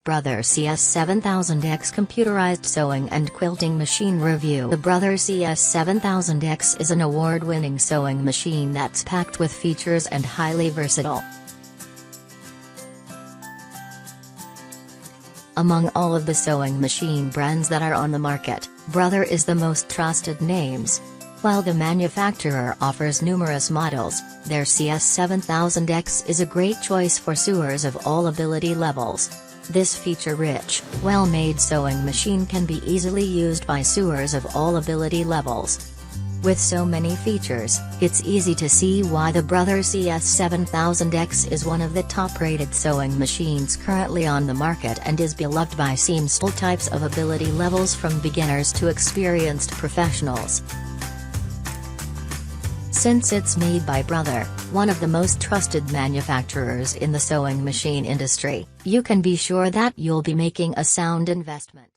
Brother CS7000X Computerized Sewing and Quilting Machine Review. The Brother CS7000X is an award-winning sewing machine that's packed with features and highly versatile. Among all of the sewing machine brands that are on the market, Brother is the most trusted names. While the manufacturer offers numerous models, their CS7000X is a great choice for sewers of all ability levels. This feature-rich, well-made sewing machine can be easily used by sewers of all ability levels. With so many features, it's easy to see why the Brother CS7000X is one of the top-rated sewing machines currently on the market and is beloved by seamstress types of ability levels from beginners to experienced professionals. Since it's made by Brother, one of the most trusted manufacturers in the sewing machine industry, you can be sure that you'll be making a sound investment.